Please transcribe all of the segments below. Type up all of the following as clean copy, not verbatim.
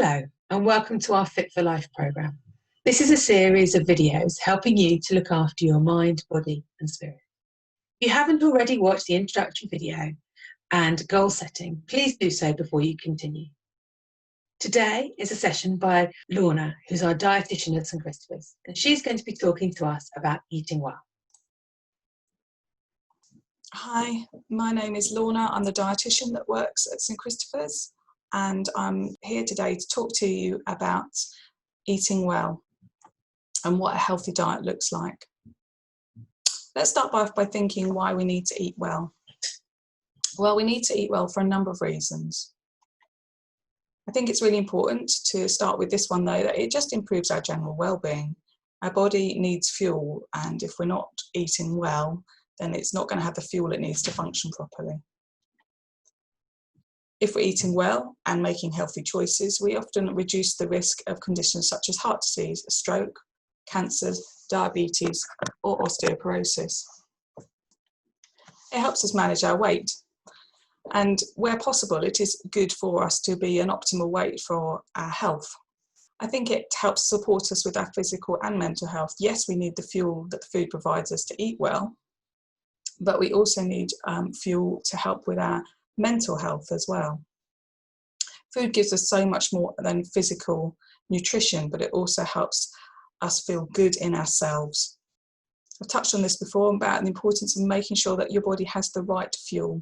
Hello and welcome to our Fit for Life programme. This is a series of videos helping you to look after your mind, body and spirit. If you haven't already watched the introductory video and goal setting, please do so before you continue. Today is a session by Lorna, who's our dietitian at St Christopher's, and she's going to be talking to us about eating well. Hi, my name is Lorna. I'm the dietitian that works at St Christopher's, and I'm here today to talk to you about eating well and what a healthy diet looks like. Let's start by thinking why we need to eat well. Well, we need to eat well for a number of reasons. I think it's really important to start with this one though, that it just improves our general well-being. Our body needs fuel, and if we're not eating well, then it's not going to have the fuel it needs to function properly. If we're eating well and making healthy choices, we often reduce the risk of conditions such as heart disease, stroke, cancers, diabetes, or osteoporosis. It helps us manage our weight, and where possible, it is good for us to be an optimal weight for our health. I think it helps support us with our physical and mental health. Yes, we need the fuel that the food provides us to eat well, but we also need fuel to help with our mental health as well. Food gives us so much more than physical nutrition, but it also helps us feel good in ourselves. I've touched on this before about the importance of making sure that your body has the right fuel.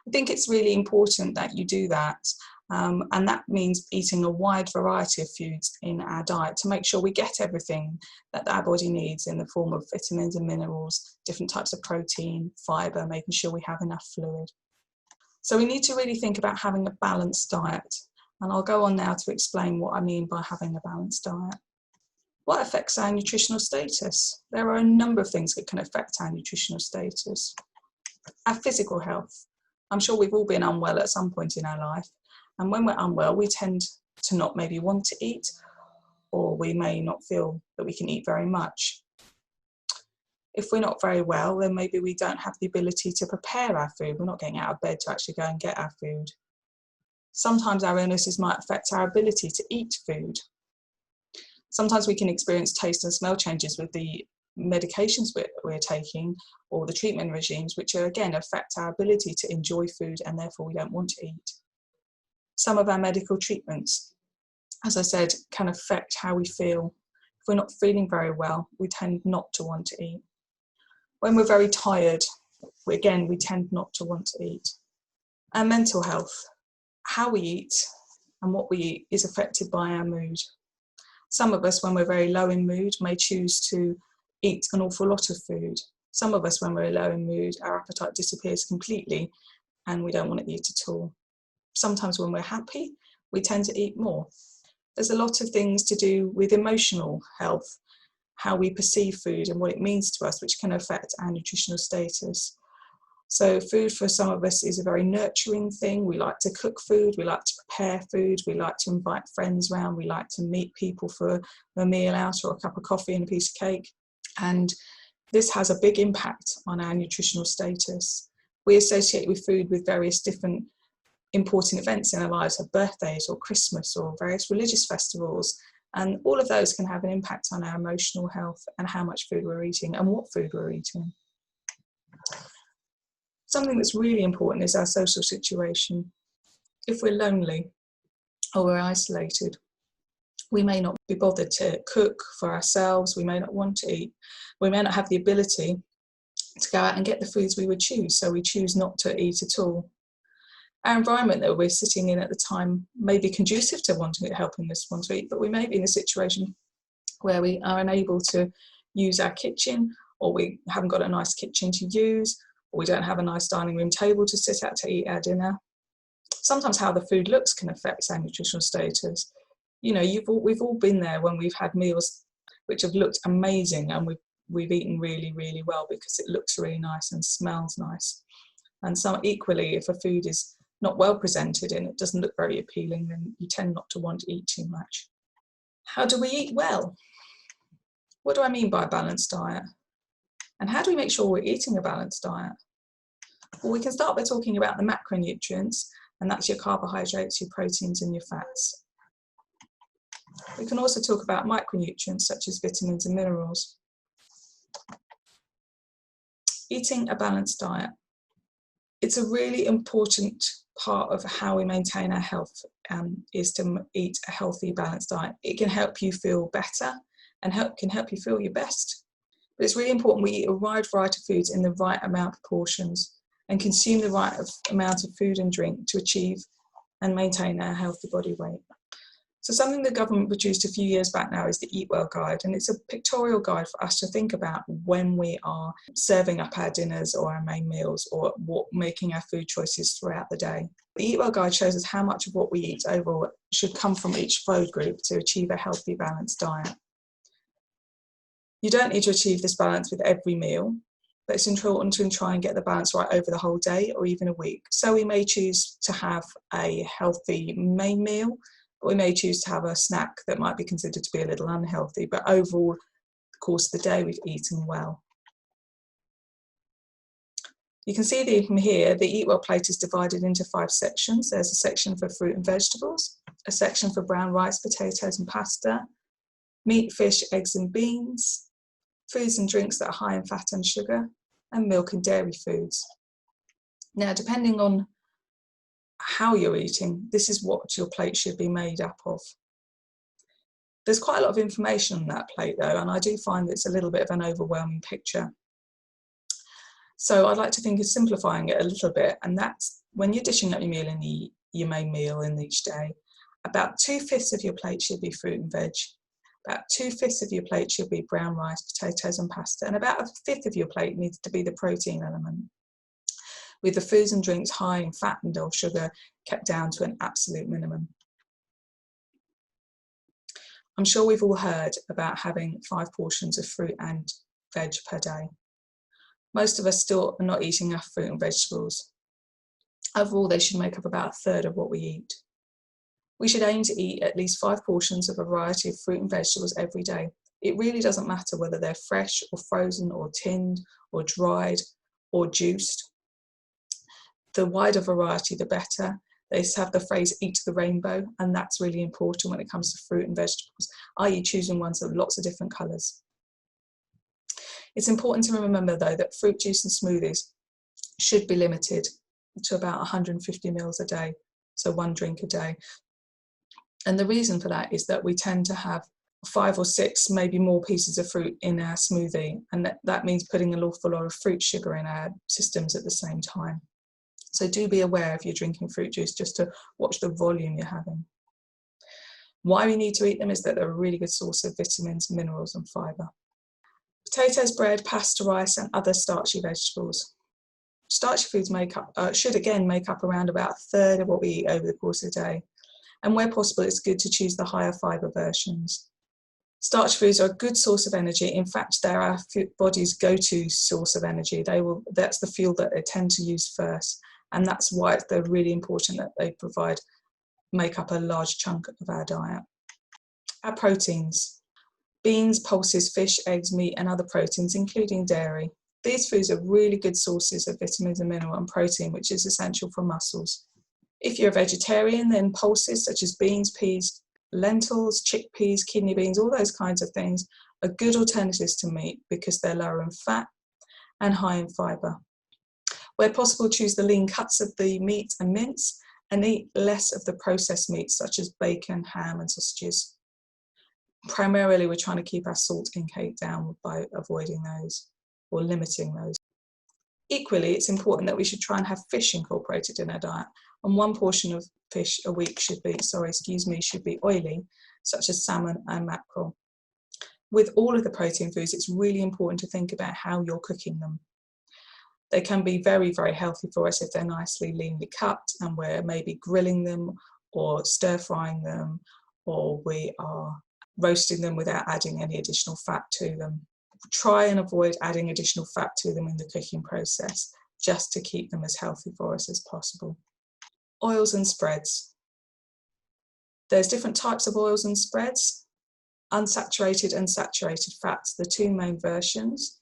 I think it's really important that you do that, and that means eating a wide variety of foods in our diet to make sure we get everything that our body needs in the form of vitamins and minerals, different types of protein, fibre, making sure we have enough fluid. So we need to really think about having a balanced diet, and I'll go on now to explain what I mean by having a balanced diet. What affects our nutritional status? There are a number of things that can affect our nutritional status. Our physical health. I'm sure we've all been unwell at some point in our life, and when we're unwell we tend to not maybe want to eat, or we may not feel that we can eat very much. If we're not very well, then maybe we don't have the ability to prepare our food. We're not getting out of bed to actually go and get our food. Sometimes our illnesses might affect our ability to eat food. Sometimes we can experience taste and smell changes with the medications we're taking, or the treatment regimes, which again affect our ability to enjoy food, and therefore we don't want to eat. Some of our medical treatments, as I said, can affect how we feel. If we're not feeling very well, we tend not to want to eat. When we're very tired, we tend not to want to eat. Our mental health, how we eat and what we eat is affected by our mood. Some of us, when we're very low in mood, may choose to eat an awful lot of food. Some of us, when we're low in mood, our appetite disappears completely and we don't want to eat at all. Sometimes when we're happy, we tend to eat more. There's a lot of things to do with emotional health, how we perceive food and what it means to us, which can affect our nutritional status. So food for some of us is a very nurturing thing. We like to cook food, we like to prepare food, we like to invite friends round, we like to meet people for a meal out or a cup of coffee and a piece of cake. And this has a big impact on our nutritional status. We associate with food with various different important events in our lives, like birthdays or Christmas or various religious festivals. And all of those can have an impact on our emotional health and how much food we're eating and what food we're eating. Something that's really important is our social situation. If we're lonely or we're isolated, we may not be bothered to cook for ourselves, we may not want to eat, we may not have the ability to go out and get the foods we would choose, so we choose not to eat at all. Our environment that we're sitting in at the time may be conducive to helping us want to eat, but we may be in a situation where we are unable to use our kitchen, or we haven't got a nice kitchen to use, or we don't have a nice dining room table to sit at to eat our dinner. Sometimes how the food looks can affect our nutritional status. You know, we've all been there when we've had meals which have looked amazing and we've eaten really, really well because it looks really nice and smells nice. And so equally, if a food is not well presented and it doesn't look very appealing, then you tend not to want to eat too much. How do we eat well? What do I mean by a balanced diet? And how do we make sure we're eating a balanced diet? Well, we can start by talking about the macronutrients, and that's your carbohydrates, your proteins and your fats. We can also talk about micronutrients such as vitamins and minerals. Eating a balanced diet. It's a really important part of how we maintain our health, is to eat a healthy, balanced diet. It can help you feel better and can help you feel your best. But it's really important we eat a wide variety of foods in the right amount of portions and consume the right amount of food and drink to achieve and maintain our healthy body weight. So something the government produced a few years back now is the Eatwell guide, and it's a pictorial guide for us to think about when we are serving up our dinners or our main meals, or making our food choices throughout the day. The Eatwell guide shows us how much of what we eat overall should come from each food group to achieve a healthy, balanced diet. You don't need to achieve this balance with every meal, but it's important to try and get the balance right over the whole day or even a week. So we may choose to have a healthy main meal, but we may choose to have a snack that might be considered to be a little unhealthy, but overall, the course of the day, we've eaten well. You can see from here, the Eatwell plate is divided into 5 sections. There's a section for fruit and vegetables, a section for brown rice, potatoes and pasta, meat, fish, eggs and beans, foods and drinks that are high in fat and sugar, and milk and dairy foods. Now, depending on how you're eating, this is what your plate should be made up of. There's quite a lot of information on that plate though, and I do find it's a little bit of an overwhelming picture. So I'd like to think of simplifying it a little bit, and that's when you're dishing up your meal in your main meal in each day, about 2/5 of your plate should be fruit and veg, about 2/5 of your plate should be brown rice, potatoes and pasta, and about 1/5 of your plate needs to be the protein element, with the foods and drinks high in fat and or sugar kept down to an absolute minimum. I'm sure we've all heard about having 5 portions of fruit and veg per day. Most of us still are not eating enough fruit and vegetables. Overall, they should make up about 1/3 of what we eat. We should aim to eat at least 5 portions of a variety of fruit and vegetables every day. It really doesn't matter whether they're fresh or frozen or tinned or dried or juiced. The wider variety, the better. They have the phrase eat the rainbow, and that's really important when it comes to fruit and vegetables, i.e. choosing ones with lots of different colours. It's important to remember though that fruit juice and smoothies should be limited to about 150 ml a day, so 1 drink a day. And the reason for that is that we tend to have 5 or 6, maybe more pieces of fruit in our smoothie, and that means putting an awful lot of fruit sugar in our systems at the same time. So do be aware if you're drinking fruit juice, just to watch the volume you're having. Why we need to eat them is that they're a really good source of vitamins, minerals and fibre. Potatoes, bread, pasta, rice and other starchy vegetables. Starchy foods should again make up around about 1/3 of what we eat over the course of the day. And where possible, it's good to choose the higher fibre versions. Starch foods are a good source of energy. In fact, they're our body's go-to source of energy. That's the fuel that they tend to use first. And that's why they're really important that they make up a large chunk of our diet. Our proteins: beans, pulses, fish, eggs, meat and other proteins, including dairy. These foods are really good sources of vitamins and mineral and protein, which is essential for muscles. If you're a vegetarian, then pulses such as beans, peas, lentils, chickpeas, kidney beans, all those kinds of things are good alternatives to meat because they're lower in fat and high in fibre. Where possible, choose the lean cuts of the meat and mince and eat less of the processed meats such as bacon, ham and sausages. Primarily, we're trying to keep our salt intake down by avoiding those or limiting those. Equally, it's important that we should try and have fish incorporated in our diet, and 1 portion of fish a week should be oily, such as salmon and mackerel. With all of the protein foods, it's really important to think about how you're cooking them. They can be very, very healthy for us if they're nicely leanly cut and we're maybe grilling them or stir frying them, or we are roasting them without adding any additional fat to them. Try and avoid adding additional fat to them in the cooking process, just to keep them as healthy for us as possible. Oils and spreads. There's different types of oils and spreads. Unsaturated and saturated fats, the 2 main versions.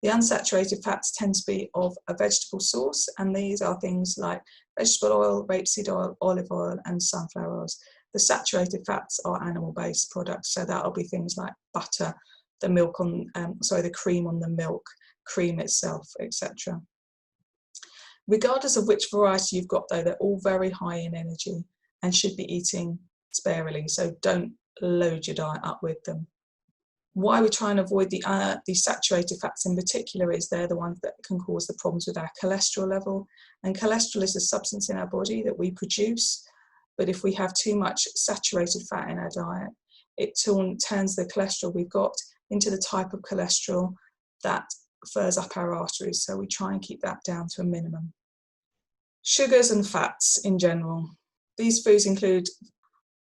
The unsaturated fats tend to be of a vegetable source, and these are things like vegetable oil, rapeseed oil, olive oil and sunflower oils. The saturated fats are animal-based products, so that'll be things like butter, the milk on, the cream on the milk, cream itself, etc. Regardless of which variety you've got though, they're all very high in energy and should be eating sparingly, so don't load your diet up with them. Why we try and avoid the saturated fats in particular is they're the ones that can cause the problems with our cholesterol level, and cholesterol is a substance in our body that we produce, but if we have too much saturated fat in our diet, it turns the cholesterol we've got into the type of cholesterol that furs up our arteries, so we try and keep that down to a minimum. Sugars and fats in general. These foods include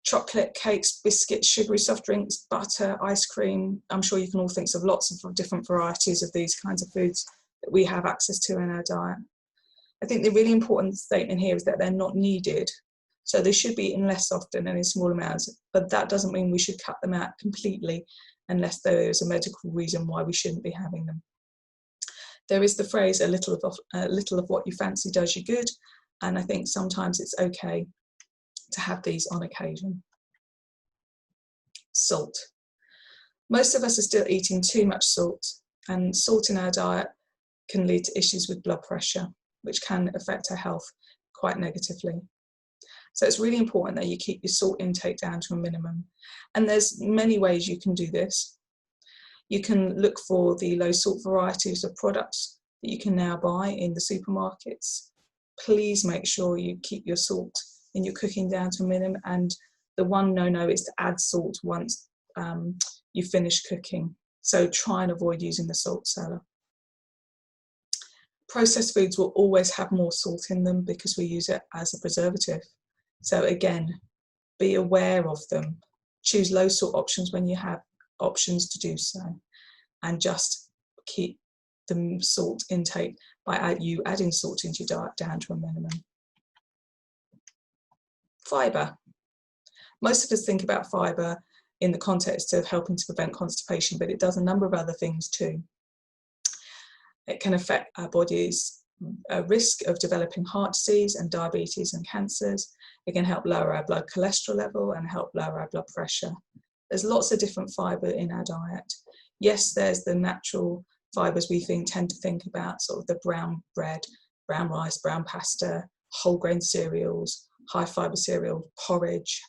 chocolate, cakes, biscuits, sugary soft drinks, butter, ice cream. I'm sure you can all think of lots of different varieties of these kinds of foods that we have access to in our diet. I think the really important statement here is that they're not needed. So they should be eaten less often and in small amounts, but that doesn't mean we should cut them out completely unless there is a medical reason why we shouldn't be having them. There is the phrase, a little of what you fancy does you good, and I think sometimes it's okay to have these on occasion. Salt. Most of us are still eating too much salt, and salt in our diet can lead to issues with blood pressure, which can affect our health quite negatively. So it's really important that you keep your salt intake down to a minimum. And there's many ways you can do this. You can look for the low salt varieties of products that you can now buy in the supermarkets. Please make sure you keep your salt in your cooking down to a minimum, and the one no-no is to add salt once you finish cooking. So try and avoid using the salt cellar. Processed foods will always have more salt in them because we use it as a preservative. So again, be aware of them. Choose low salt options when you have options to do so, and just keep the salt intake by adding salt into your diet down to a minimum. Fibre. Most of us think about fibre in the context of helping to prevent constipation, but it does a number of other things too. It can affect our body's risk of developing heart disease and diabetes and cancers. It can help lower our blood cholesterol level and help lower our blood pressure. There's lots of different fibre in our diet. Yes, there's the natural fibres we tend to think about, sort of the brown bread, brown rice, brown pasta, whole grain cereals, high fibre cereal, porridge.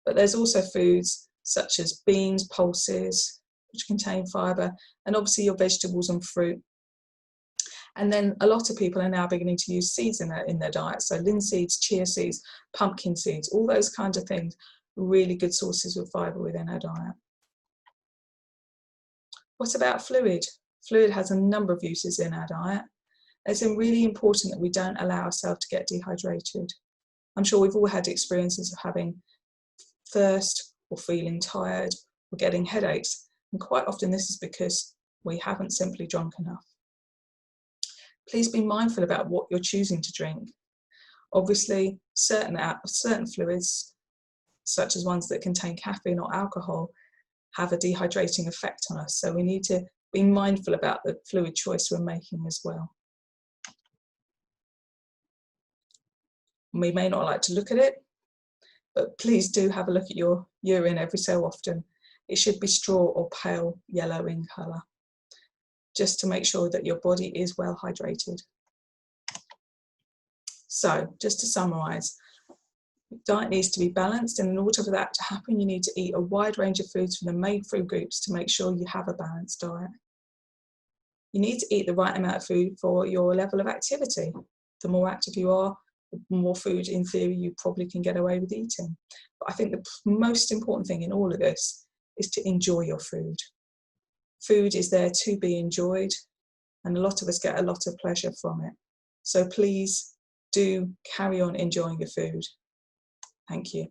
But there's also foods such as beans, pulses, which contain fibre, and obviously your vegetables and fruit. And then a lot of people are now beginning to use seeds in their diet. So linseeds, chia seeds, pumpkin seeds, all those kinds of things, really good sources of fibre within our diet. What about fluid? Fluid has a number of uses in our diet. It's really important that we don't allow ourselves to get dehydrated. I'm sure we've all had experiences of having thirst or feeling tired or getting headaches. And quite often this is because we haven't simply drunk enough. Please be mindful about what you're choosing to drink. Obviously, certain fluids, such as ones that contain caffeine or alcohol, have a dehydrating effect on us. So we need to be mindful about the fluid choice we're making as well. We may not like to look at it, but please do have a look at your urine every so often. It should be straw or pale yellow in colour, just to make sure that your body is well hydrated. So, just to summarise, diet needs to be balanced, and in order for that to happen, you need to eat a wide range of foods from the main food groups to make sure you have a balanced diet. You need to eat the right amount of food for your level of activity. The more active you are, the more food, in theory, you probably can get away with eating. But I think the most important thing in all of this is to enjoy your food. Food is there to be enjoyed, and a lot of us get a lot of pleasure from it. So please do carry on enjoying your food. Thank you.